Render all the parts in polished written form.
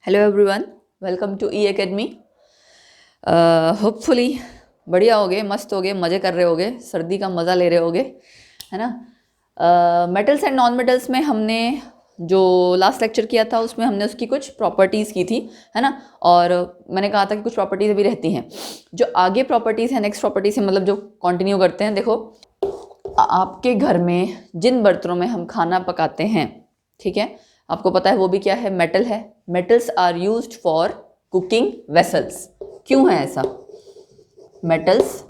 Hello everyone, welcome to E academy. Hopefully बढ़िया होगे, मस्त होगे, मज़े कर रहे होगे, सर्दी का मज़ा ले रहे होगे, है ना। मेटल्स एंड नॉन मेटल्स में हमने जो लास्ट लेक्चर किया था उसमें हमने उसकी कुछ प्रॉपर्टीज़ की थी, है ना। और मैंने कहा था कि कुछ प्रॉपर्टीज़ अभी रहती हैं। जो आगे प्रॉपर्टीज़ हैं, नेक्स्ट प्रॉपर्टीज़ हैं, मतलब जो कंटिन्यू करते हैं। देखो, आपके घर में जिन बर्तनों में हम खाना पकाते हैं, ठीक है, आपको पता है वो भी क्या है, मेटल है। Metals are used for cooking vessels. क्यों है ऐसा? Metals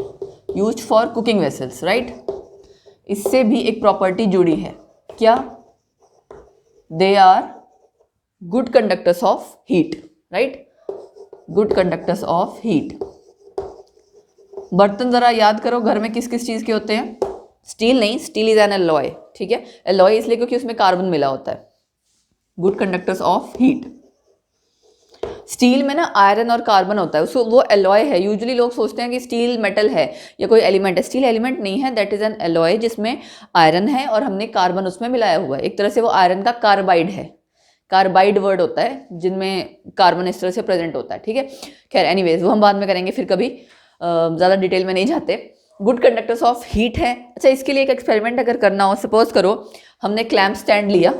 used for cooking vessels, right. इससे भी एक प्रॉपर्टी जुड़ी है, क्या? They are good conductors of heat, right. Good conductors of heat. बर्तन जरा याद करो, घर में किस किस चीज़ के होते हैं? स्टील नहीं, स्टील इज एन एलॉय, ठीक है। एलॉय इसलिए क्योंकि उसमें कार्बन मिला होता है। Good conductors of heat. Steel में ना आयरन और कार्बन होता है, उसको वो एलॉय है। यूजुअली लोग सोचते हैं कि स्टील मेटल है या कोई एलिमेंट है। स्टील एलिमेंट नहीं है, दैट इज एन एलॉय जिसमें आयरन है और हमने कार्बन उसमें मिलाया हुआ है। एक तरह से वो आयरन का कार्बाइड है। कार्बाइड वर्ड होता है जिनमें कार्बन इस तरह से प्रेजेंट होता है, ठीक है। खैर एनीवेज, वो हम बाद में करेंगे फिर कभी, ज़्यादा डिटेल में नहीं जाते। गुड कंडक्टर्स ऑफ हीट है। अच्छा, इसके लिए एक एक्सपेरिमेंट अगर करना हो, सपोज करो हमने क्लैम्प स्टैंड लिया,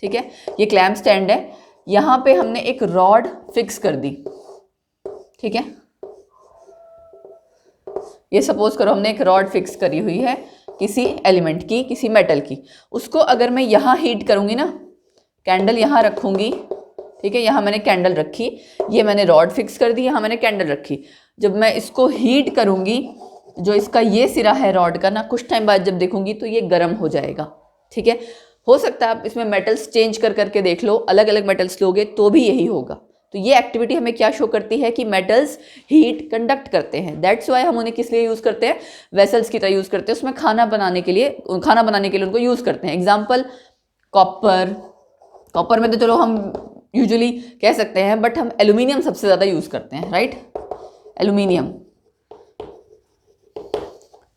ठीक है। ये क्लैम्प स्टैंड है, यहाँ पे हमने एक रॉड फिक्स कर दी, ठीक है। ये सपोज करो हमने एक रॉड फिक्स करी हुई है किसी एलिमेंट की, किसी मेटल की। उसको अगर मैं यहाँ हीट करूँगी ना, कैंडल यहाँ रखूँगी, ठीक है, यहाँ मैंने कैंडल रखी, ये मैंने रॉड फिक्स कर दी, यहाँ मैंने कैंडल रखी। जब मैं इसको हीट करूँगी, जो इसका ये सिरा है रॉड का ना, कुछ टाइम बाद जब देखूँगी तो ये गर्म हो जाएगा, ठीक है। हो सकता है आप इसमें मेटल्स चेंज कर करके देख लो, अलग अलग मेटल्स लोगे तो भी यही होगा। तो ये एक्टिविटी हमें क्या शो करती है कि मेटल्स हीट कंडक्ट करते हैं। दैट्स वाई हम उन्हें किस लिए यूज़ करते हैं? वेसल्स की तरह यूज़ करते हैं। उसमें खाना बनाने के लिए उनको यूज़ करते हैं। Example, copper. कॉपर में तो चलो हम यूजुअली कह सकते हैं, बट हम एल्यूमिनियम सबसे ज़्यादा यूज़ करते हैं, राइट। एल्यूमिनियम,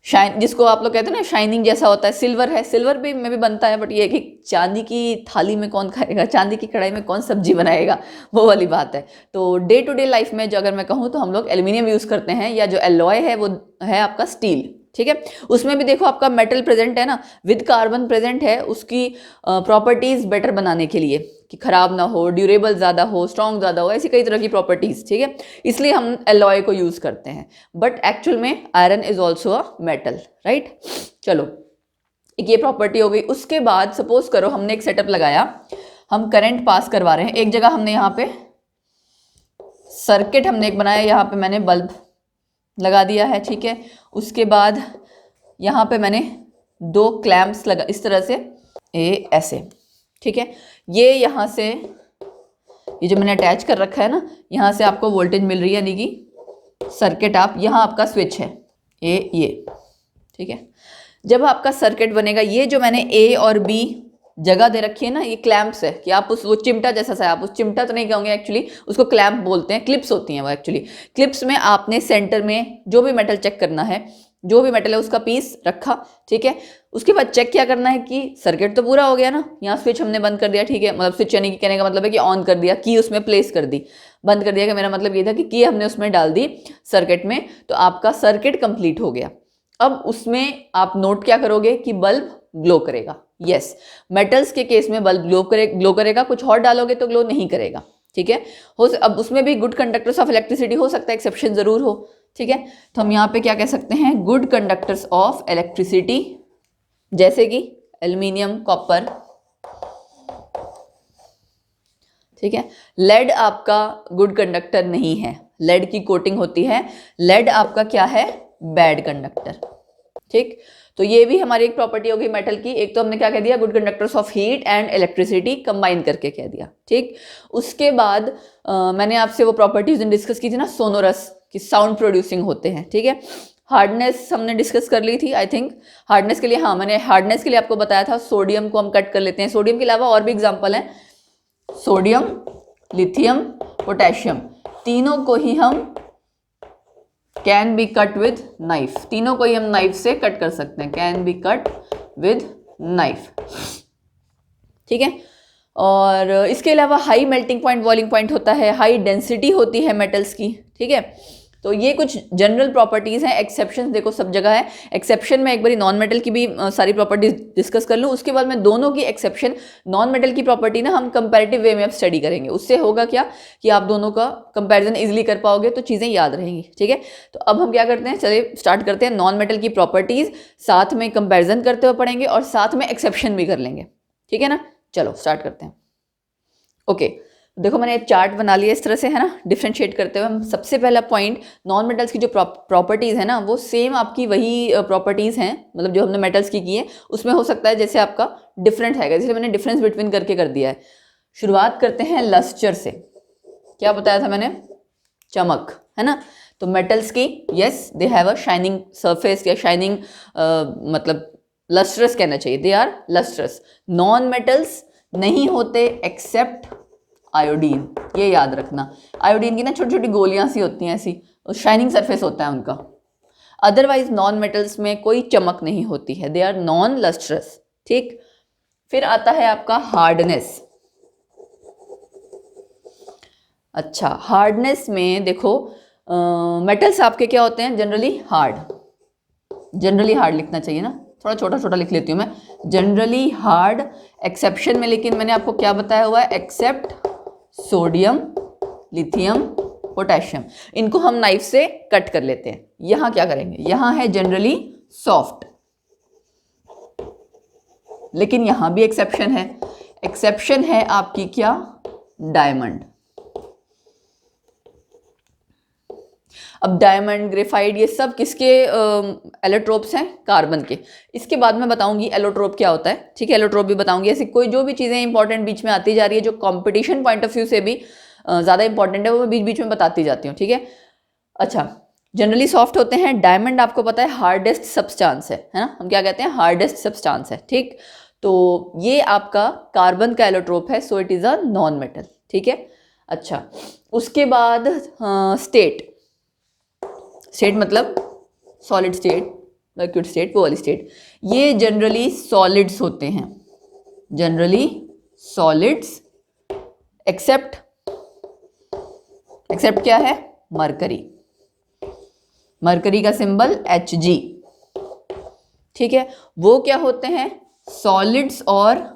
शाइन, जिसको आप लोग कहते हैं ना शाइनिंग जैसा होता है। सिल्वर है, सिल्वर भी में भी बनता है, बट ये कि चांदी की थाली में कौन खाएगा, चांदी की कढ़ाई में कौन सब्जी बनाएगा, वो वाली बात है। तो डे टू डे लाइफ में जो अगर मैं कहूँ तो हम लोग एल्यूमिनियम यूज़ करते हैं, या जो एलॉय है वो है आपका स्टील, ठीक है। उसमें भी देखो आपका मेटल प्रेजेंट है ना, विद कार्बन प्रेजेंट है, उसकी प्रॉपर्टीज बेटर बनाने के लिए कि खराब ना हो, ड्यूरेबल ज़्यादा हो, स्ट्रॉन्ग ज़्यादा हो, ऐसी कई तरह की प्रॉपर्टीज, ठीक है। इसलिए हम एलॉय को यूज़ करते हैं, बट एक्चुअल में iron is also a metal, right. चलो, एक ये प्रॉपर्टी हो गई। उसके बाद सपोज करो हमने एक सेटअप लगाया, हम करंट पास करवा रहे हैं। एक जगह हमने यहाँ पे सर्किट हमने एक बनाया, यहाँ पे मैंने बल्ब लगा दिया है, ठीक है। उसके बाद यहाँ पे मैंने 2 क्लैंप्स लगा इस तरह से, ऐसे, ठीक है। ये यहाँ से, ये जो मैंने अटैच कर रखा है ना, यहाँ से आपको वोल्टेज मिल रही है, यानी कि सर्किट आप, यहाँ आपका स्विच है ये, ठीक है। जब आपका सर्किट बनेगा, ये जो मैंने ए और बी जगह दे रखी है ना, ये क्लैंप्स है कि आप उस, वो चिमटा जैसा सा, आप उस चिमटा तो नहीं कहोगे एक्चुअली, उसको क्लैंप बोलते हैं। क्लिप्स होती हैं वो एक्चुअली। क्लिप्स में आपने सेंटर में जो भी मेटल चेक करना है, जो भी मेटल है उसका पीस रखा, ठीक है। उसके बाद चेक क्या करना है कि सर्किट तो पूरा हो गया ना, यहाँ स्विच हमने बंद कर दिया, ठीक है। मतलब स्विच यानी कि कहने का मतलब है कि ऑन कर दिया, की उसमें प्लेस कर दी। बंद कर दिया कि मेरा मतलब ये था कि की हमने उसमें डाल दी सर्किट में, तो आपका सर्किट कंप्लीट हो गया। अब उसमें आप नोट क्या करोगे कि बल्ब ग्लो करेगा। यस, मेटल्स के केस में बल्ब ग्लो करेगा, कुछ और डालोगे तो ग्लो नहीं करेगा, ठीक है। अब उसमें भी गुड कंडक्टर्स ऑफ इलेक्ट्रिसिटी हो सकता है, एक्सेप्शन जरूर हो, ठीक है। तो हम यहाँ पे क्या कह सकते हैं, गुड कंडक्टर्स ऑफ इलेक्ट्रिसिटी, जैसे कि एल्यूमिनियम, कॉपर, ठीक है। लेड आपका गुड कंडक्टर नहीं है, लेड की कोटिंग होती है, लेड आपका क्या है, बैड कंडक्टर, ठीक। तो ये भी हमारी एक प्रॉपर्टी होगी मेटल की। एक तो हमने क्या कह दिया, good conductors of heat and electricity combine करके कह दिया, ठीक। उसके बाद मैंने आपसे वो प्रॉपर्टीज डिस्कस की थी ना, सोनोरस, की साउंड प्रोड्यूसिंग होते हैं, ठीक है। हार्डनेस हमने डिस्कस कर ली थी, आई थिंक। हार्डनेस के लिए, हाँ, मैंने हार्डनेस के लिए आपको बताया था, सोडियम को हम कट कर लेते हैं। सोडियम के अलावा और भी एग्जाम्पल हैं, सोडियम, लिथियम, पोटेशियम, तीनों को ही हम can be cut with knife, तीनों को ही हम नाइफ से कट कर सकते हैं, can be cut with knife, ठीक है। और इसके अलावा high melting point, boiling point होता है, हाई डेंसिटी होती है मेटल्स की, ठीक है। तो ये कुछ जनरल प्रॉपर्टीज़ हैं। एक्सेप्शन देखो सब जगह है। एक्सेप्शन में एक बारी नॉन मेटल की भी सारी प्रॉपर्टीज डिस्कस कर लूँ, उसके बाद मैं दोनों की एक्सेप्शन, नॉन मेटल की प्रॉपर्टी ना हम कंपैरेटिव वे में अब स्टडी करेंगे। उससे होगा क्या कि आप दोनों का कंपैरिजन इजीली कर पाओगे, तो चीज़ें याद रहेंगी, ठीक है। तो अब हम क्या करते हैं, चलिए स्टार्ट करते हैं। नॉन मेटल की प्रॉपर्टीज़ साथ में कंपेरिजन करते हुए पढ़ेंगे और साथ में एक्सेप्शन भी कर लेंगे, ठीक है ना। चलो स्टार्ट करते हैं। ओके, देखो मैंने एक चार्ट बना लिया इस तरह से, है ना, डिफ्रेंशिएट करते हुए। हम सबसे पहला पॉइंट, नॉन मेटल्स की जो प्रॉपर्टीज़ है ना, वो सेम आपकी वही प्रॉपर्टीज़ हैं, मतलब जो हमने मेटल्स की है उसमें हो सकता है जैसे आपका डिफरेंट है, इसलिए मैंने डिफरेंस बिटवीन करके कर दिया है। शुरुआत करते हैं लस्टर से। क्या बताया था मैंने, चमक, है ना। तो मेटल्स की yes they have a shining surface या शाइनिंग, मतलब लस्ट्रस कहना चाहिए, they are lustrous. Non metals नहीं होते एक्सेप्ट आयोडीन, ये याद रखना। आयोडीन की ना छोटी छोटी गोलियां सी होती हैं ऐसी, शाइनिंग सरफेस होता है उनका। अदरवाइज नॉन मेटल्स में कोई चमक नहीं होती है, दे आर नॉन लस्ट्रस, ठीक। फिर आता है आपका हार्डनेस। अच्छा, हार्डनेस में देखो मेटल्स आपके क्या होते हैं, जनरली हार्ड, जनरली हार्ड लिखना चाहिए ना, थोड़ा छोटा छोटा लिख लेती हूँ मैं, जनरली हार्ड। एक्सेप्शन में लेकिन मैंने आपको क्या बताया हुआ है, एक्सेप्ट सोडियम, लिथियम, पोटेशियम। इनको हम नाइफ से कट कर लेते हैं। यहां क्या करेंगे, यहां है जनरली सॉफ्ट, लेकिन यहां भी एक्सेप्शन है। एक्सेप्शन है आपकी क्या, डायमंड। अब डायमंड, ग्रेफाइट, ये सब किसके एलोट्रोप्स हैं, कार्बन के। इसके बाद मैं बताऊंगी एलोट्रोप क्या होता है, ठीक है, एलोट्रोप भी बताऊंगी। ऐसी कोई जो भी चीज़ें इंपॉर्टेंट बीच में आती जा रही है, जो कंपटीशन पॉइंट ऑफ व्यू से भी ज़्यादा इंपॉर्टेंट है, वो मैं बीच बीच में बताती जाती हूँ, ठीक है। अच्छा, जनरली सॉफ्ट होते हैं। डायमंड आपको पता है हार्डेस्ट सब्सटेंस है ना, हम क्या कहते हैं, हार्डेस्ट सब्सटेंस है, ठीक। तो ये आपका कार्बन का एलोट्रोप है, so it is a non metal, ठीक है। अच्छा, उसके बाद स्टेट। स्टेट मतलब सॉलिड स्टेट, लिक्विड स्टेट, वो वाली स्टेट। ये जनरली सॉलिड्स होते हैं, जनरली सॉलिड्स, एक्सेप्ट, एक्सेप्ट क्या है, मरकरी। मरकरी का सिंबल Hg, ठीक है। वो क्या होते हैं, सॉलिड्स और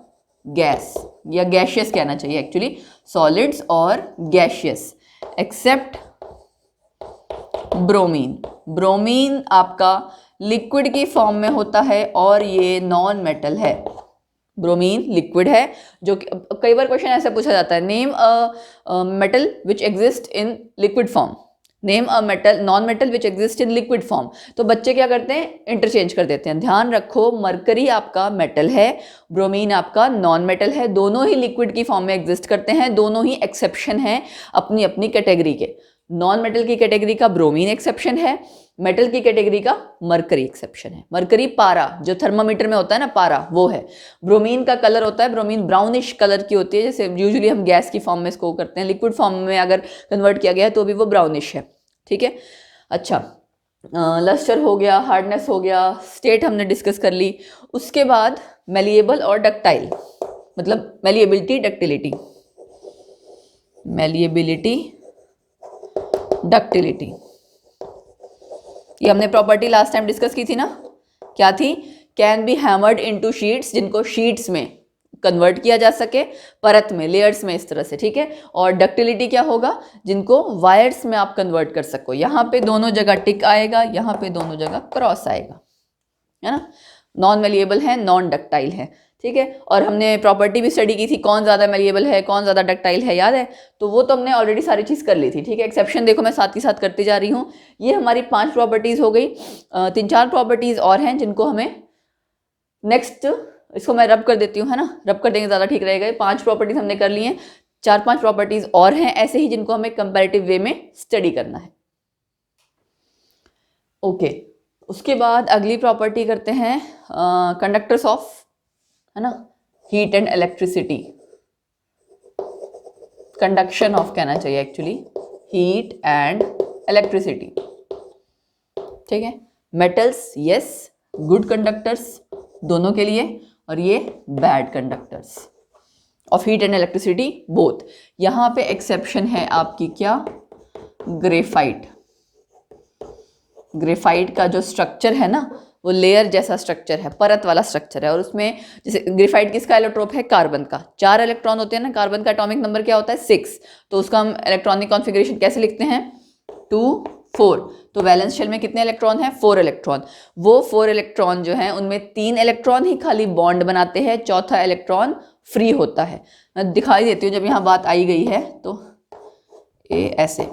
गैस, या गैशियस कहना चाहिए एक्चुअली, सॉलिड्स और गैशियस, एक्सेप्ट ब्रोमीन। ब्रोमीन आपका लिक्विड की फॉर्म में होता है और ये नॉन मेटल है। ब्रोमीन लिक्विड है, जो कई बार क्वेश्चन ऐसा पूछा जाता है, name a metal which exist in liquid form, name a metal, non metal which exist in liquid form. तो बच्चे क्या करते हैं, इंटरचेंज कर देते हैं। ध्यान रखो, मरकरी आपका मेटल है, ब्रोमीन आपका नॉन मेटल है, दोनों ही लिक्विड की फॉर्म में एग्जिस्ट करते हैं, दोनों ही एक्सेप्शन है अपनी अपनी कैटेगरी के। नॉन मेटल की कैटेगरी का ब्रोमीन एक्सेप्शन है, मेटल की कैटेगरी का मरकरी एक्सेप्शन है। मरकरी पारा, जो थर्मामीटर में होता है ना पारा, वो है। ब्रोमीन का कलर होता है, ब्रोमीन ब्राउनिश कलर की होती है, जैसे यूजुअली हम गैस की फॉर्म में इसको करते हैं, लिक्विड फॉर्म में अगर कन्वर्ट किया गया है तो भी वो ब्राउनिश है, ठीक है। अच्छा, लस्टर हो गया, हार्डनेस हो गया, स्टेट हमने डिस्कस कर ली। उसके बाद मेलिएबल और डक्टाइल, मतलब मेलिएबिलिटी, डक्टिलिटी, मेलिएबिलिटी, डक्टिलिटी, ये हमने प्रॉपर्टी लास्ट टाइम डिस्कस की थी ना, क्या थी, can be hammered into sheets, जिनको शीट्स में कन्वर्ट किया जा सके, परत में, लेयर्स में, इस तरह से, ठीक है। और डक्टिलिटी क्या होगा, जिनको वायर्स में आप कन्वर्ट कर सको। यहाँ पे दोनों जगह टिक आएगा, यहाँ पे दोनों जगह क्रॉस आएगा, है ना। नॉन मेलिएबल है, नॉन डक्टाइल है, ठीक है। और हमने प्रॉपर्टी भी स्टडी की थी, कौन ज़्यादा मेलिएबल है, कौन ज़्यादा डक्टाइल है, याद है। तो वो तो हमने ऑलरेडी सारी चीज़ कर ली थी, ठीक है। एक्सेप्शन देखो मैं साथ ही साथ करती जा रही हूँ। ये हमारी 5 प्रॉपर्टीज़ हो गई। 3-4 प्रॉपर्टीज़ और हैं जिनको हमें नेक्स्ट, इसको मैं रब कर देती हूँ, है ना, रब कर देंगे ज़्यादा ठीक रहेगा। 5 प्रॉपर्टीज़ हमने कर ली हैं, 4-5 प्रॉपर्टीज़ और हैं ऐसे ही, जिनको हमें कंपैरेटिव वे में स्टडी करना है। ओके, उसके बाद अगली प्रॉपर्टी करते हैं कंडक्टर्स ऑफ, है ना, heat and electricity, conduction of कहना चाहिए एक्चुअली, हीट एंड इलेक्ट्रिसिटी, ठीक है। मेटल्स यस गुड कंडक्टर्स दोनों के लिए, और ये bad conductors, of heat and electricity both. यहाँ पे एक्सेप्शन है आपकी क्या, ग्रेफाइट। ग्रेफाइट का जो स्ट्रक्चर है ना वो लेयर जैसा स्ट्रक्चर है, परत वाला स्ट्रक्चर है, और उसमें जैसे ग्रेफाइट किसका एलोट्रोप है, कार्बन का। 4 इलेक्ट्रॉन होते हैं ना, कार्बन का एटॉमिक नंबर क्या होता है 6, तो उसका हम इलेक्ट्रॉनिक कॉन्फ़िगरेशन कैसे लिखते हैं 2 4। तो वैलेंस शेल में कितने इलेक्ट्रॉन हैं 4 इलेक्ट्रॉन। वो 4 इलेक्ट्रॉन जो हैं उनमें 3 इलेक्ट्रॉन ही खाली बॉन्ड बनाते हैं, चौथा इलेक्ट्रॉन फ्री होता है। मैं दिखाई देती हूँ जब यहाँ बात आई गई है तो ये ऐसे,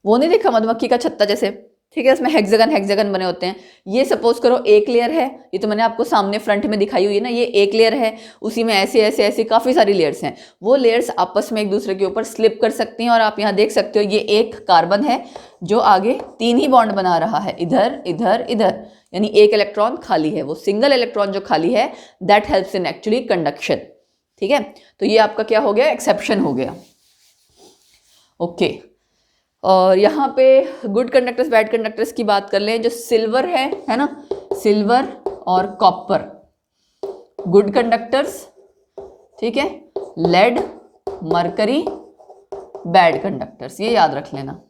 वो नहीं देखा मधुमक्खी का छत्ता जैसे, ठीक है, इसमें हेक्सागन हेक्सागन बने होते हैं। ये सपोज करो एक लेयर है, ये तो मैंने आपको सामने फ्रंट में दिखाई हुई है ना, ये एक लेयर है, उसी में ऐसे ऐसे ऐसे काफ़ी सारी लेयर्स हैं। वो लेयर्स आपस में एक दूसरे के ऊपर स्लिप कर सकती हैं, और आप यहाँ देख सकते हो ये एक कार्बन है जो आगे 3 ही बॉन्ड बना रहा है, इधर इधर इधर, यानी एक इलेक्ट्रॉन खाली है। वो सिंगल इलेक्ट्रॉन जो खाली है that helps in actually conduction, ठीक है। तो ये आपका क्या हो गया, एक्सेप्शन हो गया, ओके। और यहाँ पे गुड कंडक्टर्स बैड कंडक्टर्स की बात कर लें, जो सिल्वर है ना, सिल्वर और कॉपर गुड कंडक्टर्स, ठीक है। लेड मरकरी बैड कंडक्टर्स, ये याद रख लेना,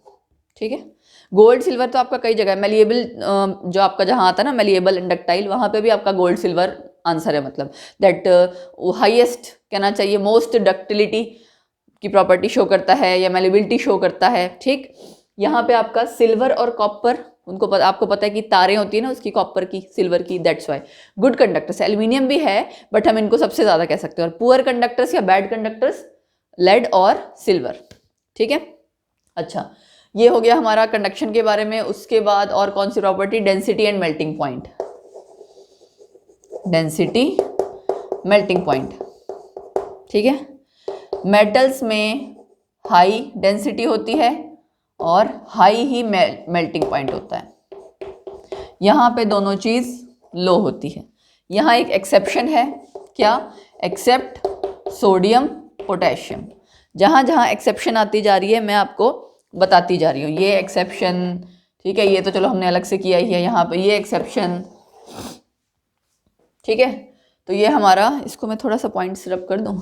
ठीक है। गोल्ड सिल्वर तो आपका कई जगह है, मेलिएबल जो आपका जहाँ आता है ना मेलिएबल इंडक्टाइल, वहाँ पे भी आपका गोल्ड सिल्वर आंसर है, मतलब दैट हाईएस्ट कहना चाहिए, मोस्ट डक्टिलिटी की प्रॉपर्टी शो करता है या मेलिबिलिटी शो करता है, ठीक। यहाँ पे आपका सिल्वर और कॉपर, आपको पता है कि तारें होती है ना उसकी, कॉपर की सिल्वर की, that's why good conductors. Aluminium भी है बट हम इनको सबसे ज़्यादा कह सकते हैं। और पुअर कंडक्टर्स या बैड कंडक्टर्स लेड और सिल्वर, ठीक है। अच्छा, ये हो गया हमारा कंडक्शन के बारे में। उसके बाद और कौन सी property, density and melting point. Density melting point, ठीक है। मेटल्स में हाई डेंसिटी होती है और हाई ही मेल्टिंग पॉइंट होता है। यहाँ पे दोनों चीज़ लो होती है। यहाँ एक एक्सेप्शन है, क्या, एक्सेप्ट सोडियम पोटेशियम। जहाँ जहाँ एक्सेप्शन आती जा रही है मैं आपको बताती जा रही हूँ। ये एक्सेप्शन, ठीक है, ये तो चलो हमने अलग से किया ही है। यहाँ पे ये एक्सेप्शन, ठीक है। तो ये हमारा, इसको मैं थोड़ा सा पॉइंट्स रब कर दूँ,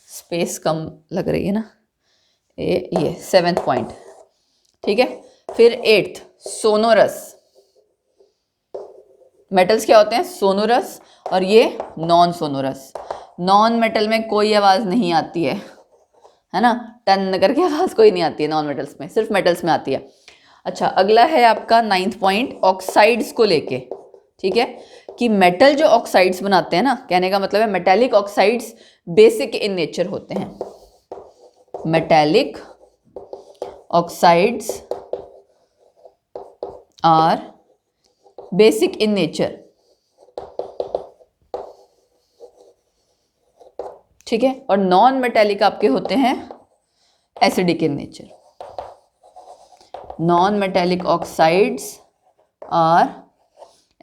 स्पेस कम लग रही है ना, ये 7th पॉइंट, ठीक है। फिर 8th सोनोरस। मेटल्स क्या होते हैं, सोनोरस और ये नॉन सोनोरस। नॉन मेटल में कोई आवाज़ नहीं आती है ना, टन करके आवाज़ कोई नहीं आती है नॉन मेटल्स में, सिर्फ मेटल्स में आती है। अच्छा, अगला है आपका 9th पॉइंट ऑक्साइड्स को लेके, ठीक है, कि मेटल जो ऑक्साइड्स बनाते हैं ना, कहने का मतलब है metallic oxides basic in nature होते हैं। Metallic oxides are basic in nature, ठीक है। और नॉन मेटेलिक आपके होते हैं acidic in nature. Non metallic oxides are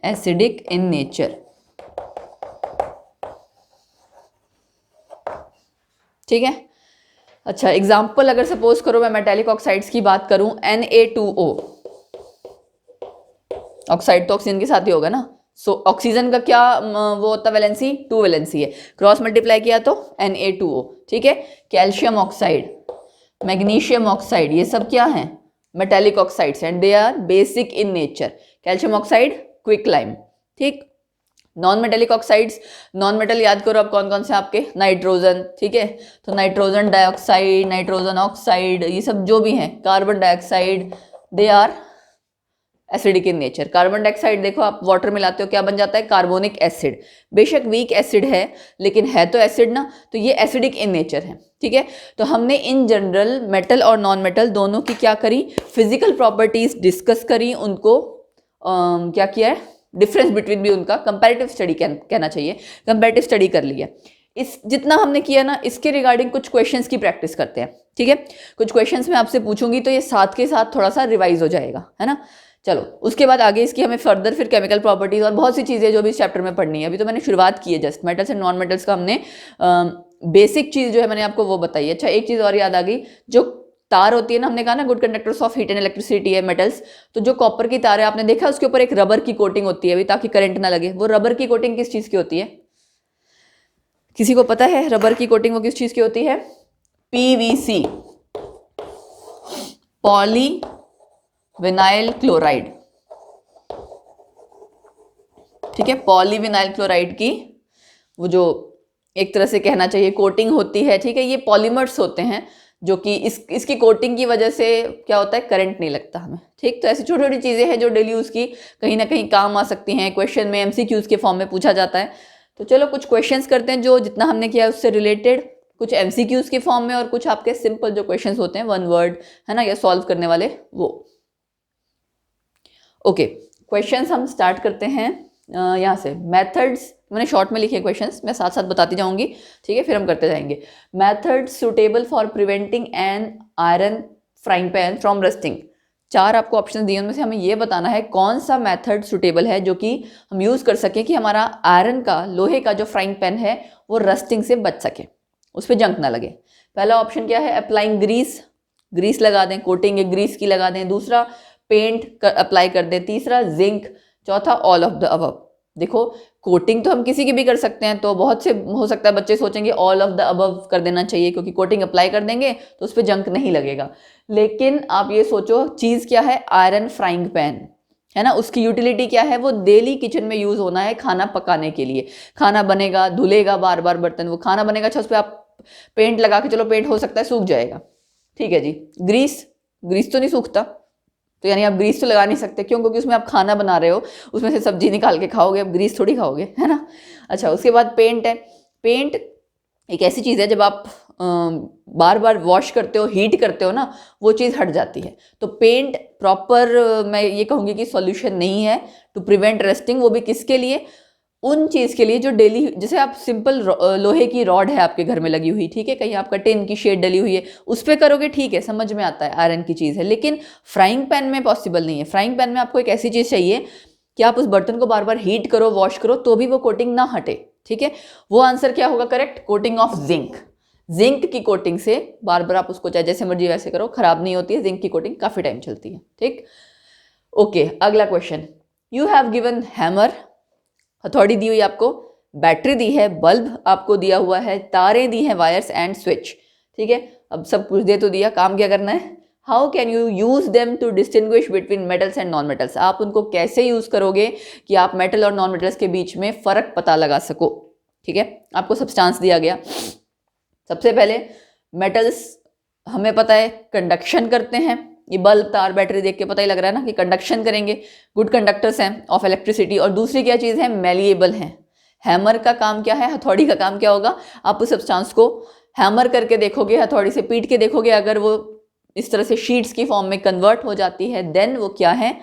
acidic in nature, ठीक है। अच्छा, एग्जाम्पल अगर सपोज करो मैं मेटेलिक ऑक्साइड्स की बात करूं, Na2O, ऑक्साइड तो ऑक्सीजन के साथ ही होगा ना। सो ऑक्सीजन का क्या वो होता है, वैलेंसी 2 वैलेंसी है, क्रॉस मल्टीप्लाई किया तो Na2O, ठीक है। कैल्शियम ऑक्साइड, मैग्नीशियम ऑक्साइड, ये सब क्या हैं, metallic oxides and they are basic in nature. Calcium oxide quick lime, ठीक। Non metallic oxides, non metal याद करो अब कौन कौन से आपके, नाइट्रोजन, ठीक है। तो नाइट्रोजन डाइऑक्साइड, नाइट्रोजन ऑक्साइड, ये सब जो भी हैं, carbon dioxide, they are acidic in nature. Carbon dioxide देखो आप वाटर मिलाते हो क्या बन जाता है, कार्बोनिक एसिड। बेशक वीक एसिड है लेकिन है तो एसिड ना, तो ये एसिडिक इन नेचर है, ठीक है। तो हमने इन जनरल मेटल और नॉन मेटल दोनों की क्या करी, फिजिकल प्रॉपर्टीज डिस्कस करी, उनको क्या किया है, डिफरेंस बिटवीन भी उनका कंपैरेटिव स्टडी कहना चाहिए, कंपैरेटिव स्टडी कर लिया। इस जितना हमने किया ना, इसके रिगार्डिंग कुछ क्वेश्चंस की प्रैक्टिस करते हैं, ठीक है। कुछ क्वेश्चंस मैं आपसे पूछूंगी तो ये साथ के साथ थोड़ा सा रिवाइज हो जाएगा, है ना। चलो उसके बाद आगे इसकी हमें फर्दर फिर केमिकल प्रॉपर्टीज और बहुत सी चीज़ें जो भी इस चैप्टर में पढ़नी है। अभी तो मैंने शुरुआत की है just, metals and non metals का हमने बेसिक चीज़ जो है मैंने आपको वो बताई। अच्छा, एक चीज़ और याद आ गई, जो तार होती है ना, हमने कहा ना good conductors of heat and electricity है मेटल्स, तो जो कॉपर की तार है आपने देखा उसके ऊपर एक रबर की कोटिंग होती है अभी, ताकि करंट ना लगे। वो रबर की कोटिंग किस चीज की होती है? किसी को पता है रबर की कोटिंग वो किस चीज की होती है? PVC, poly vinyl chloride. ठीक है, पॉलीविनाइल क्लोराइड की वो जो एक तरह से कहना चाहिए कोटिंग होती है। ठीक है, ये पॉलीमर्स होते हैं जो कि इसकी कोटिंग की वजह से क्या होता है, करंट नहीं लगता हमें। ठीक, तो ऐसी छोटी छोटी चीजें हैं जो डेली यूज की कहीं ना कहीं काम आ सकती हैं, क्वेश्चन में एमसीक्यूज के फॉर्म में पूछा जाता है। तो चलो कुछ क्वेश्चंस करते हैं जो जितना हमने किया उससे रिलेटेड, कुछ एमसीक्यूज के फॉर्म में और कुछ आपके सिंपल जो क्वेश्चंस होते हैं 1 वर्ड है ना, या सॉल्व करने वाले वो। ओके, क्वेश्चंस हम स्टार्ट करते हैं यहाँ से। मेथड्स मैंने शॉर्ट में लिखे क्वेश्चंस, मैं साथ साथ बताती जाऊंगी। ठीक है, फिर हम करते जाएंगे। Methods suitable for preventing an iron frying pan from rusting. 4 आपको ऑप्शन दिए, उनमें से हमें ये बताना है कौन सा मेथड सुटेबल है जो कि हम यूज़ कर सकें कि हमारा आयरन का, लोहे का जो फ्राइंग पैन है वो रस्टिंग से बच सके, उस पर जंग ना लगे। पहला ऑप्शन क्या है? अप्लाइंग ग्रीस, ग्रीस लगा दें, कोटिंग है ग्रीस की लगा दें। दूसरा पेंट अप्लाई कर दें। तीसरा जिंक। चौथा ऑल ऑफ द अबव। देखो कोटिंग तो हम किसी की भी कर सकते हैं, तो बहुत से हो सकता है बच्चे सोचेंगे ऑल ऑफ द अबव कर देना चाहिए क्योंकि कोटिंग अप्लाई कर देंगे तो उस पर जंक नहीं लगेगा। लेकिन आप ये सोचो चीज़ क्या है? आयरन फ्राइंग पैन है ना, उसकी यूटिलिटी क्या है? वो डेली किचन में यूज होना है खाना पकाने के लिए। खाना बनेगा, धुलेगा बार बार बर्तन, वो खाना बनेगा। अच्छा, उस पर आप पेंट लगा के, चलो पेंट हो सकता है सूख जाएगा, ठीक है जी। ग्रीस, ग्रीस तो नहीं सूखता, तो यानी आप ग्रीस तो लगा नहीं सकते। क्यों? क्योंकि उसमें आप खाना बना रहे हो, उसमें से सब्जी निकाल के खाओगे, आप ग्रीस थोड़ी खाओगे, है ना। अच्छा, उसके बाद पेंट है। पेंट एक ऐसी चीज़ है जब आप बार बार वॉश करते हो, हीट करते हो ना, वो चीज़ हट जाती है। तो पेंट प्रॉपर मैं ये कहूँगी कि सॉल्यूशन नहीं है टू प्रिवेंट रस्टिंग। वो भी किसके लिए? उन चीज़ के लिए जो डेली, जैसे आप सिंपल लोहे की रॉड है आपके घर में लगी हुई, ठीक है, कहीं आपका टिन की शेड डली हुई है, उस पर करोगे ठीक है, समझ में आता है, आयरन की चीज़ है। लेकिन फ्राइंग पैन में पॉसिबल नहीं है। फ्राइंग पैन में आपको एक ऐसी चीज़ चाहिए कि आप उस बर्तन को बार बार हीट करो, वॉश करो, तो भी वो कोटिंग ना हटे। ठीक है, वो आंसर क्या होगा correct? Coating of zinc. Zinc की कोटिंग से बार बार आप उसको चाहे जैसे मर्जी वैसे करो, खराब नहीं होती है। जिंक की कोटिंग काफ़ी टाइम चलती है। ठीक, ओके, अगला question. You have given hammer, हथौड़ी दी हुई आपको, बैटरी दी है, बल्ब आपको दिया हुआ है, तारें दी हैं, वायर्स एंड स्विच। ठीक है, अब सब कुछ दे तो दिया, काम क्या करना है? How can you use them to distinguish between metals and non metals. आप उनको कैसे यूज करोगे कि आप मेटल और नॉन मेटल्स के बीच में फर्क पता लगा सको। ठीक है, आपको सब्सटेंस दिया गया। सबसे पहले मेटल्स हमें पता है कंडक्शन करते हैं, ये बल्ब तार बैटरी देख के पता ही लग रहा है ना कि कंडक्शन करेंगे, गुड कंडक्टर्स हैं ऑफ इलेक्ट्रिसिटी। और दूसरी क्या चीज़ है? मैलिएबल हैं। हैमर का काम क्या है? हथौड़ी का काम क्या होगा? आप उस सब्सटेंस को हैमर करके देखोगे, हथौड़ी से पीट के देखोगे, अगर वो इस तरह से शीट्स की फॉर्म में कन्वर्ट हो जाती है देन वो क्या है?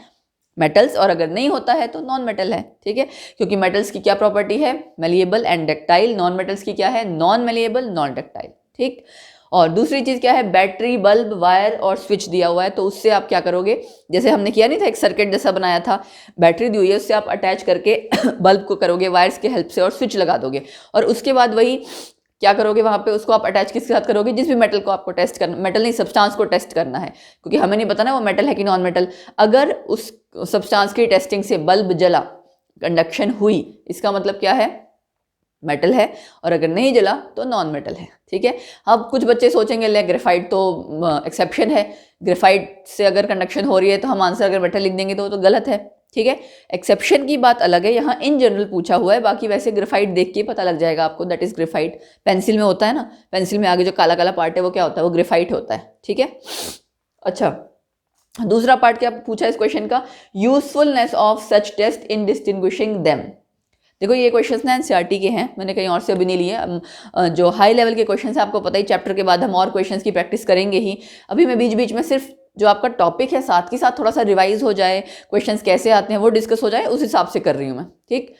मेटल्स। और अगर नहीं होता है तो नॉन मेटल है। ठीक है, क्योंकि मेटल्स की क्या प्रॉपर्टी है? Malleable and ductile. Non metals की क्या है? Non malleable, non ductile. ठीक, और दूसरी चीज़ क्या है? बैटरी, बल्ब, वायर और स्विच दिया हुआ है, तो उससे आप क्या करोगे? जैसे हमने किया नहीं था, एक सर्किट जैसा बनाया था, बैटरी दी हुई है, उससे आप अटैच करके बल्ब को करोगे वायर्स के हेल्प से और स्विच लगा दोगे। और उसके बाद वही क्या करोगे? वहाँ पे उसको आप अटैच किसके साथ करोगे? जिस भी मेटल को आपको टेस्ट करना, मेटल नहीं सब्सटेंस को टेस्ट करना है, क्योंकि हमें नहीं पता ना वो मेटल है कि नॉन मेटल। अगर उस सब्सटेंस की टेस्टिंग से बल्ब जला, कंडक्शन हुई, इसका मतलब क्या है? मेटल है। और अगर नहीं जला तो नॉन मेटल है। ठीक है, अब कुछ बच्चे सोचेंगे ले ग्रेफाइट तो एक्सेप्शन है, ग्रेफाइट से अगर कंडक्शन हो रही है तो हम आंसर अगर मेटल लिख देंगे तो गलत है। ठीक है, एक्सेप्शन की बात अलग है, यहाँ इन जनरल पूछा हुआ है, बाकी वैसे ग्रेफाइट देख के पता लग जाएगा आपको, दैट इज ग्रेफाइट। पेंसिल में होता है ना, पेंसिल में आगे जो काला काला पार्ट है वो क्या होता है? वो ग्रेफाइट होता है। ठीक है, अच्छा, दूसरा पार्ट क्या पूछा इस क्वेश्चन का? Usefulness of such test in distinguishing them. देखो ये क्वेश्चंस ना एनसीईआरटी के हैं, मैंने कहीं और से अभी नहीं लिए। जो हाई लेवल के क्वेश्चंस हैं आपको पता ही, चैप्टर के बाद हम और क्वेश्चंस की प्रैक्टिस करेंगे ही। अभी मैं बीच बीच में सिर्फ जो आपका टॉपिक है साथ के साथ थोड़ा सा रिवाइज हो जाए, क्वेश्चंस कैसे आते हैं वो डिस्कस हो जाए, उस हिसाब से कर रही हूँ मैं। ठीक,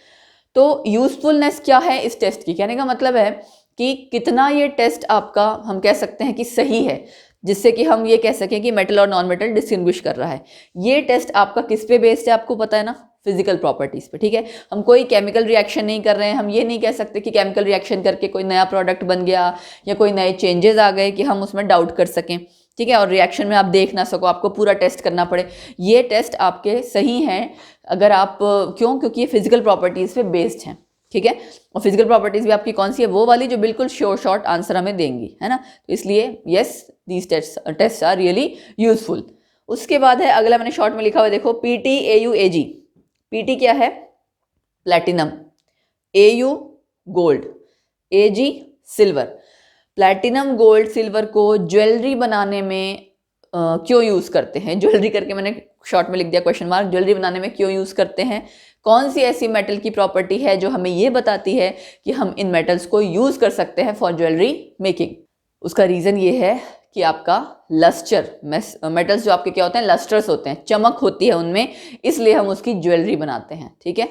तो यूजफुलनेस क्या है इस टेस्ट की? कहने का मतलब है कि कितना ये टेस्ट आपका, हम कह सकते हैं कि सही है, जिससे कि हम ये कह सकें कि मेटल और नॉन मेटल डिस्टिंग्विश कर रहा है। ये टेस्ट आपका किस पे बेस्ड है आपको पता है ना? फिजिकल प्रॉपर्टीज पे। ठीक है, हम कोई केमिकल रिएक्शन नहीं कर रहे हैं, हम ये नहीं कह सकते कि केमिकल रिएक्शन करके कोई नया प्रोडक्ट बन गया या कोई नए चेंजेस आ गए कि हम उसमें डाउट कर सकें। ठीक है, और रिएक्शन में आप देख ना सको, आपको पूरा टेस्ट करना पड़े। ये टेस्ट आपके सही हैं अगर आप क्योंकि ये फिजिकल प्रॉपर्टीज़ पे बेस्ड हैं, ठीक है। और फिजिकल प्रॉपर्टीज़ भी आपकी कौन सी है, वो वाली जो बिल्कुल श्योर शॉर्ट आंसर हमें देंगी, है ना। तो इसलिए yes, these test are really useful. उसके बाद है अगला, मैंने शॉर्ट में लिखा हुआ देखो, PTAU-AG। PT क्या है, platinum, AU gold, AG silver. Platinum gold silver को ज्वेलरी बनाने में क्यों यूज़ करते हैं, ज्वेलरी करके मैंने शॉर्ट में लिख दिया क्वेश्चन मार्क, ज्वेलरी बनाने में क्यों यूज़ करते हैं, कौन सी ऐसी मेटल की प्रॉपर्टी है जो हमें ये बताती है कि हम इन मेटल्स को यूज़ कर सकते हैं फॉर ज्वेलरी मेकिंग। उसका रीज़न ये है कि आपका लस्टर, मेटल्स जो आपके क्या होते हैं, लस्टर्स होते हैं, चमक होती है उनमें, इसलिए हम उसकी ज्वेलरी बनाते हैं, ठीक है।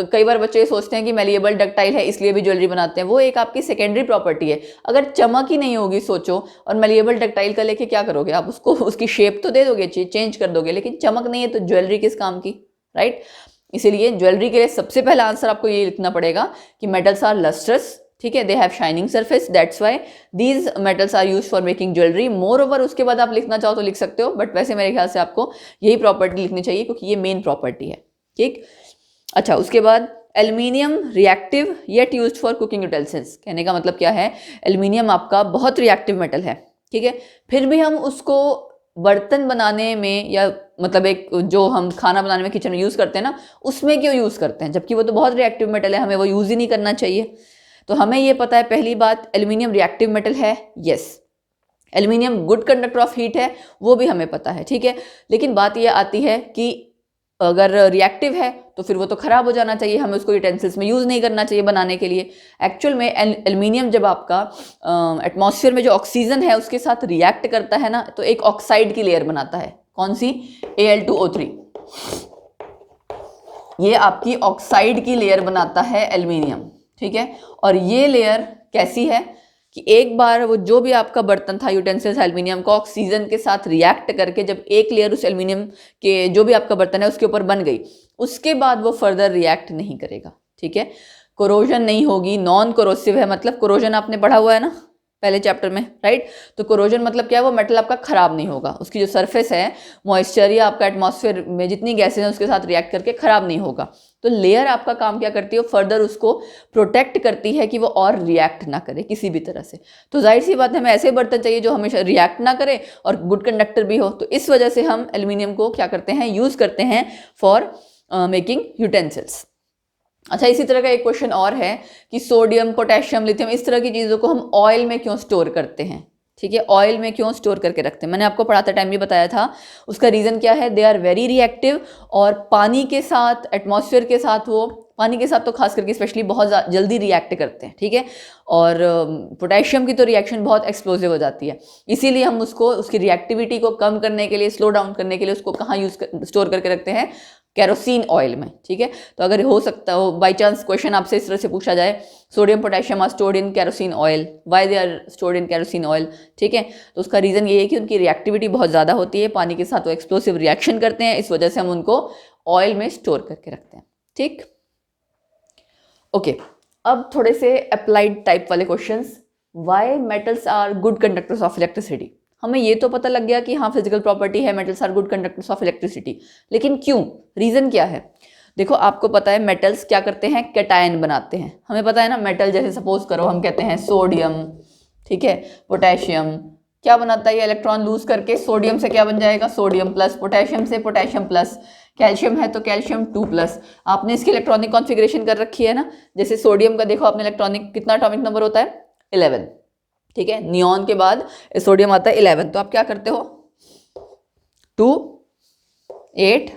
कई बार बच्चे सोचते हैं कि मैलिएबल डक्टाइल है इसलिए भी ज्वेलरी बनाते हैं, वो एक आपकी सेकेंडरी प्रॉपर्टी है। अगर चमक ही नहीं होगी सोचो, और मैलिएबल डक्टाइल का लेके क्या करोगे आप, उसको उसकी शेप तो दे दोगे, चेंज कर दोगे, लेकिन चमक नहीं है तो ज्वेलरी किस काम की, राइट। इसीलिए ज्वेलरी के लिए सबसे पहला आंसर आपको ये लिखना पड़ेगा कि मेटल्स आर लस्टर्स, ठीक है, they have shining surface, that's why these metals are use for making jewellery. Moreover उसके बाद आप लिखना चाहो तो लिख सकते हो, बट वैसे मेरे ख्याल से आपको यही प्रॉपर्टी लिखनी चाहिए क्योंकि ये मेन प्रॉपर्टी है, ठीक। अच्छा, उसके बाद aluminium reactive yet used for cooking utensils. कहने का मतलब क्या है, एल्यूमिनियम आपका बहुत रिएक्टिव मेटल है, ठीक है, फिर भी हम उसको बर्तन बनाने में, या मतलब एक जो हम खाना बनाने में किचन में यूज़ करते हैं ना, उसमें क्यों यूज़ करते हैं, जबकि वो तो बहुत रिएक्टिव मेटल है, हमें वो यूज़ ही नहीं करना चाहिए। तो हमें ये पता है पहली बात, एल्यूमिनियम रिएक्टिव मेटल है, yes. Aluminium good conductor of heat है, वो भी हमें पता है, ठीक है। लेकिन बात ये आती है कि अगर रिएक्टिव है तो फिर वो तो खराब हो जाना चाहिए, हमें उसको यूटेंसिल्स में यूज़ नहीं करना चाहिए बनाने के लिए। एक्चुअल में एल्यूमिनियम जब आपका एटमॉस्फेयर में जो ऑक्सीजन है उसके साथ रिएक्ट करता है ना, तो एक ऑक्साइड की लेयर बनाता है, कौन सी, Al2O3। ये आपकी ऑक्साइड की लेयर बनाता है एल्यूमिनियम, ठीक है। और ये लेयर कैसी है कि एक बार वो जो भी आपका बर्तन था, यूटेंसिल्स एल्यूमिनियम का, ऑक्सीजन के साथ रिएक्ट करके जब एक लेयर उस एल्यूमिनियम के जो भी आपका बर्तन है उसके ऊपर बन गई, उसके बाद वो फर्दर रिएक्ट नहीं करेगा, ठीक है। कोरोजन नहीं होगी, नॉन कोरोसिव है, मतलब कोरोजन आपने पढ़ा हुआ है ना पहले चैप्टर में, राइट। तो कोरोजन मतलब क्या है, वो मेटल आपका खराब नहीं होगा, उसकी जो सरफेस है मॉइस्चर या आपका एटमॉस्फेयर में जितनी गैसेज हैं उसके साथ रिएक्ट करके खराब नहीं होगा। तो लेयर आपका काम क्या करती है, फर्दर उसको प्रोटेक्ट करती है कि वो और रिएक्ट ना करे किसी भी तरह से। तो जाहिर सी बात है हमें ऐसे बर्तन चाहिए जो हमेशा रिएक्ट ना करे और गुड कंडक्टर भी हो, तो इस वजह से हम एल्यूमिनियम को क्या करते हैं, यूज़ करते हैं फॉर मेकिंग यूटेंसिल्स। अच्छा, इसी तरह का एक क्वेश्चन और है कि सोडियम, पोटेशियम, लिथियम, इस तरह की चीज़ों को हम ऑयल में क्यों स्टोर करते हैं, ठीक है, ऑयल में क्यों स्टोर करके रखते हैं। मैंने आपको पढ़ाते टाइम भी बताया था, उसका रीज़न क्या है, दे आर वेरी रिएक्टिव, और पानी के साथ, एटमॉस्फेयर के साथ, वो पानी के साथ तो खास करके स्पेशली बहुत जल्दी रिएक्ट करते हैं, ठीक है। और पोटेशियम की तो रिएक्शन बहुत एक्सप्लोसिव हो जाती है, इसीलिए हम उसको, उसकी रिएक्टिविटी को कम करने के लिए, स्लो डाउन करने के लिए उसको कहाँ स्टोर करके रखते हैं, केरोसिन ऑयल में, ठीक है। तो अगर हो सकता हो बाई चांस क्वेश्चन आपसे इस तरह से पूछा जाए, sodium potassium are stored in kerosene oil, why they are stored in kerosene oil, ठीक है, तो उसका रीज़न ये है कि उनकी रिएक्टिविटी बहुत ज़्यादा होती है, पानी के साथ वो एक्सप्लोसिव रिएक्शन करते हैं, इस वजह से हम उनको ऑयल में स्टोर करके रखते हैं, ठीक। ओके, अब थोड़े से अप्लाइड टाइप वाले questions. Why metals are good conductors of electricity. हमें ये तो पता लग गया कि हाँ फिजिकल प्रॉपर्टी है, metals are good conductors of electricity, लेकिन क्यों, रीज़न क्या है। देखो, आपको पता है मेटल्स क्या करते हैं, कैटायन बनाते हैं, हमें पता है ना। मेटल जैसे सपोज करो हम कहते हैं सोडियम, ठीक है, पोटेशियम, क्या बनाता है ये, इलेक्ट्रॉन लूज करके सोडियम से क्या बन जाएगा, सोडियम प्लस, पोटेशियम से पोटेशियम प्लस, कैल्शियम है तो कैल्शियम 2+। आपने इसकी इलेक्ट्रॉनिक कॉन्फ़िगरेशन कर रखी है ना, जैसे सोडियम का देखो आपने इलेक्ट्रॉनिक कितना एटॉमिक नंबर होता है, 11, ठीक है। नियॉन के बाद सोडियम आता है 11, तो आप क्या करते हो, 2 8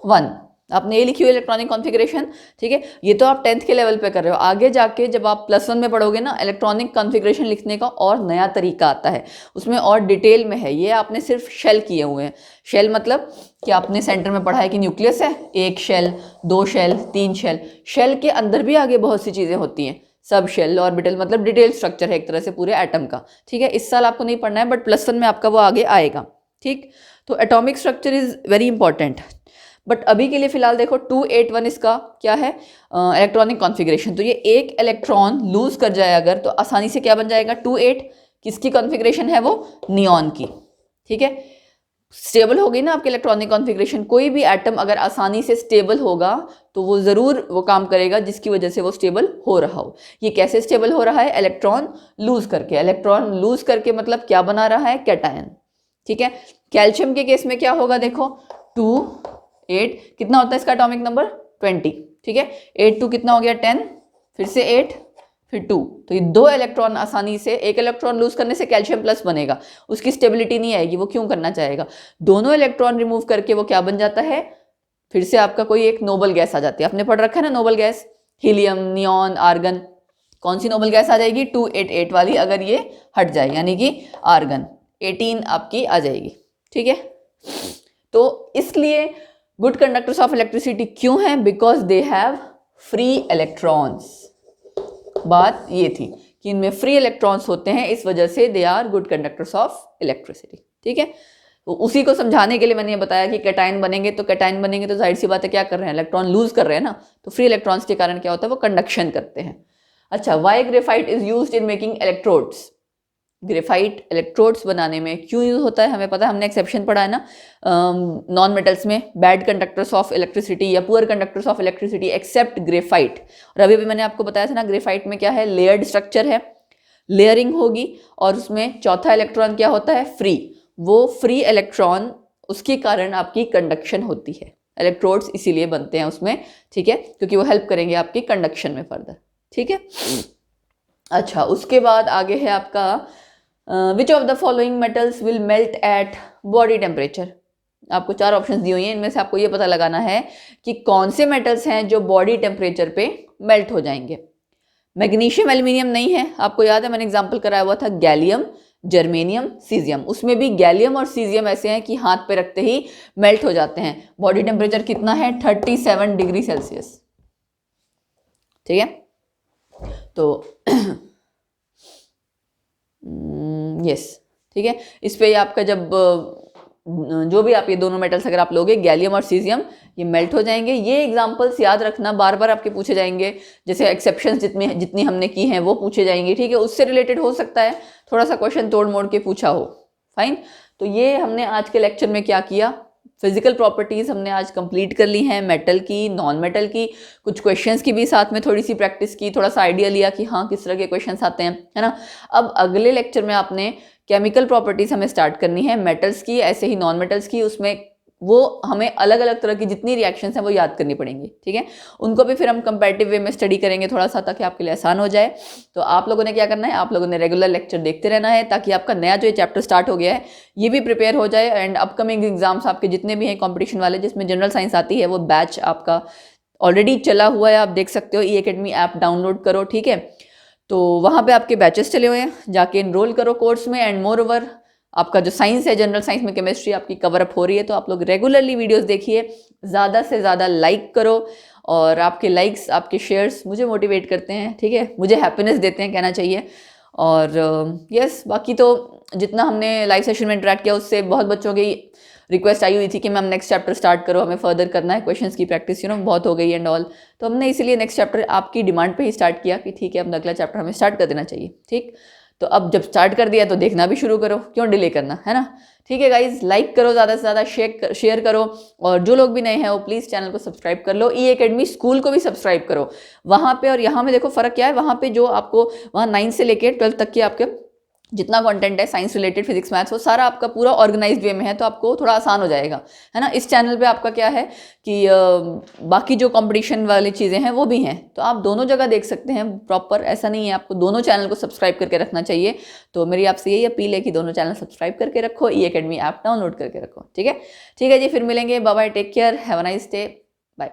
1, आपने ये लिखी हुई इलेक्ट्रॉनिक कॉन्फ़िगरेशन, ठीक है। ये तो आप 10th के लेवल पे कर रहे हो, आगे जाके जब आप +1 में पढ़ोगे ना, इलेक्ट्रॉनिक कॉन्फ़िगरेशन लिखने का और नया तरीका आता है, उसमें और डिटेल में है। ये आपने सिर्फ शेल किए हुए हैं। शेल मतलब कि आपने सेंटर में पढ़ा है कि न्यूक्लियस है, 1 शेल, 2 शेल, 3 शेल, शेल के अंदर भी आगे बहुत सी चीज़ें होती हैं, सब शेल, ऑर्बिटल, मतलब डिटेल स्ट्रक्चर है एक तरह से पूरे एटम का, ठीक है। इस साल आपको नहीं पढ़ना है, बट +1 में आपका वो आगे आएगा, ठीक। तो atomic structure is very important, but अभी के लिए फिलहाल देखो 281 इसका क्या है, इलेक्ट्रॉनिक कॉन्फ़िगरेशन। तो ये एक इलेक्ट्रॉन लूज कर जाए अगर, तो आसानी से क्या बन जाएगा, 28, किसकी कॉन्फ़िगरेशन है वो, नियॉन की, ठीक है, स्टेबल हो गई ना आपकी इलेक्ट्रॉनिक कॉन्फ़िगरेशन। कोई भी एटम अगर आसानी से स्टेबल होगा तो वो ज़रूर वो काम करेगा जिसकी वजह से वो स्टेबल हो रहा हो। ये कैसे स्टेबल हो रहा है? इलेक्ट्रॉन लूज करके। इलेक्ट्रॉन लूज करके मतलब क्या बना रहा है? कैटायन। ठीक है, कैल्शियम के केस में क्या होगा? देखो 2 8 कितना होता है इसका एटॉमिक नंबर? 20। ठीक है, 8 2 कितना हो गया? 10, फिर से 8 फिर 2, तो ये 2 इलेक्ट्रॉन आसानी से, एक इलेक्ट्रॉन लूज करने से कैल्शियम प्लस बनेगा, उसकी स्टेबिलिटी नहीं आएगी, वो क्यों करना चाहेगा? दोनों इलेक्ट्रॉन रिमूव करके वो क्या बन जाता है? फिर से आपका कोई एक नोबल गैस आ जाती है। आपने पढ़ रखा है ना noble gas, helium, neon, argon. कौन सी नोबल गैस आ जाएगी? 288 वाली, अगर ये हट जाए यानी कि आर्गन 18 आपकी आ जाएगी। ठीक है, तो इसलिए गुड कंडक्टर्स ऑफ इलेक्ट्रिसिटी क्यों हैं? Because they have free electrons. बात ये थी कि इनमें फ्री इलेक्ट्रॉन्स होते हैं, इस वजह से they are good conductors of electricity. ठीक है, तो उसी को समझाने के लिए मैंने ये बताया कि कैटायन बनेंगे तो जाहिर सी बात है क्या कर रहे हैं? इलेक्ट्रॉन लूज कर रहे हैं ना, तो फ्री इलेक्ट्रॉन्स के कारण क्या होता है? वो कंडक्शन करते हैं। अच्छा, why graphite is used in making electrodes. Graphite electrodes बनाने में क्यों यूज होता है? हमें पता है, हमने एक्सेप्शन पढ़ा है ना नॉन मेटल्स में, बैड कंडक्टर्स ऑफ इलेक्ट्रिसिटी या poor conductors of electricity except graphite. और अभी भी मैंने आपको बताया था ना, ग्रेफाइट में क्या है? लेयर्ड स्ट्रक्चर है, लेयरिंग होगी, और उसमें चौथा इलेक्ट्रॉन क्या होता है? फ्री। वो फ्री इलेक्ट्रॉन, उसके कारण आपकी कंडक्शन होती है। इलेक्ट्रोड्स इसीलिए बनते हैं उसमें, ठीक है, क्योंकि वो हेल्प करेंगे आपकी कंडक्शन में फर्दर। ठीक है, अच्छा, उसके बाद आगे है आपका which of the following metals will melt eight body temperature. आपको 4 ऑप्शंस दी हुई हैं, इनमें से आपको ये पता लगाना है कि कौन से मेटल्स हैं जो बॉडी टेम्परेचर पे मेल्ट हो जाएंगे। मैग्नीशियम एल्यूमिनियम नहीं है, आपको याद है मैंने एग्जांपल कराया हुआ था, गैलियम, जर्मेनियम, सीजियम। उसमें भी गैलियम और सीजियम ऐसे हैं कि हाथ पे रखते ही मेल्ट हो जाते हैं। बॉडी टेम्परेचर कितना है? 37 डिग्री सेल्सियस। ठीक है, तो यस, ठीक है, इस पे आपका जब जो भी आप ये दोनों मेटल्स अगर आप लोगे, गैलियम और सीजियम, ये मेल्ट हो जाएंगे। ये एग्जांपल्स याद रखना, बार बार आपके पूछे जाएंगे, जैसे एक्सेप्शंस जितनी हमने की हैं वो पूछे जाएंगे। ठीक है, उससे रिलेटेड हो सकता है थोड़ा सा क्वेश्चन तोड़ मोड़ के पूछा हो। फाइन, तो ये हमने आज के लेक्चर में क्या किया? फिजिकल प्रॉपर्टीज हमने आज कंप्लीट कर ली हैं, मेटल की, नॉन मेटल की, कुछ क्वेश्चंस की भी साथ में थोड़ी सी प्रैक्टिस की, थोड़ा सा आइडिया लिया कि हाँ किस तरह के क्वेश्चंस आते हैं, है ना। अब अगले लेक्चर में आपने केमिकल प्रॉपर्टीज हमें स्टार्ट करनी है, मेटल्स की, ऐसे ही नॉन मेटल्स की। उसमें वो हमें अलग अलग तरह की जितनी रिएक्शंस हैं वो याद करनी पड़ेंगी। ठीक है, उनको भी फिर हम कंपैरेटिव वे में स्टडी करेंगे थोड़ा सा, ताकि आपके लिए आसान हो जाए। तो आप लोगों ने क्या करना है? आप लोगों ने रेगुलर लेक्चर देखते रहना है, ताकि आपका नया जो ये चैप्टर स्टार्ट हो गया है ये भी प्रिपेयर हो जाए। एंड अपकमिंग एग्जाम्स आपके जितने भी हैं कॉम्पिटिशन वाले, जिसमें जनरल साइंस आती है, वो बैच आपका ऑलरेडी चला हुआ है, आप देख सकते हो। ई-अकेडमी ऐप डाउनलोड करो, ठीक है, तो वहाँ पे आपके बैचेस चले हुए हैं, जाके इनरोल करो कोर्स में। एंड मोर ओवर आपका जो साइंस है, जनरल साइंस में केमिस्ट्री आपकी कवर अप हो रही है, तो आप लोग रेगुलरली वीडियोस देखिए, ज़्यादा से ज़्यादा लाइक करो, और आपके लाइक्स, आपके शेयर्स मुझे मोटिवेट करते हैं, ठीक है, मुझे हैप्पीनेस देते हैं, कहना चाहिए। और यस, बाकी तो जितना हमने लाइव सेशन में इंटरेक्ट किया, उससे बहुत बच्चों की रिक्वेस्ट आई हुई थी कि मैम नेक्स्ट चैप्टर स्टार्ट करो, हमें फर्दर करना है, क्वेश्चंस की प्रैक्टिस बहुत हो गई एंड ऑल। तो हमने इसीलिए नेक्स्ट चैप्टर आपकी डिमांड पे ही स्टार्ट किया कि ठीक है, अब अगला चैप्टर हमें स्टार्ट कर देना चाहिए। ठीक, तो अब जब स्टार्ट कर दिया तो देखना भी शुरू करो, क्यों डिले करना, है ना। ठीक है गाइज, लाइक करो, ज़्यादा से ज़्यादा शेयर करो, और जो लोग भी नए हैं वो प्लीज़ चैनल को सब्सक्राइब कर लो। ई-अकेडमी स्कूल को भी सब्सक्राइब करो। वहाँ पे और यहाँ में देखो फ़र्क क्या है, वहाँ पे जो आपको वहाँ 9 से लेकर 12 तक के आपके जितना कंटेंट है साइंस रिलेटेड, फिजिक्स, मैथ्स, वो सारा आपका पूरा ऑर्गेनाइज्ड वे में है, तो आपको थोड़ा आसान हो जाएगा, है ना। इस चैनल पे आपका क्या है कि बाकी जो कंपटीशन वाली चीज़ें हैं वो भी हैं, तो आप दोनों जगह देख सकते हैं प्रॉपर। ऐसा नहीं है, आपको दोनों चैनल को सब्सक्राइब करके रखना चाहिए। तो मेरी आपसे यही अपील है कि दोनों चैनल सब्सक्राइब करके रखो, ई-अकेडमी ऐप डाउनलोड करके रखो। ठीक है जी, फिर मिलेंगे, bye bye, take care, have a nice day, bye.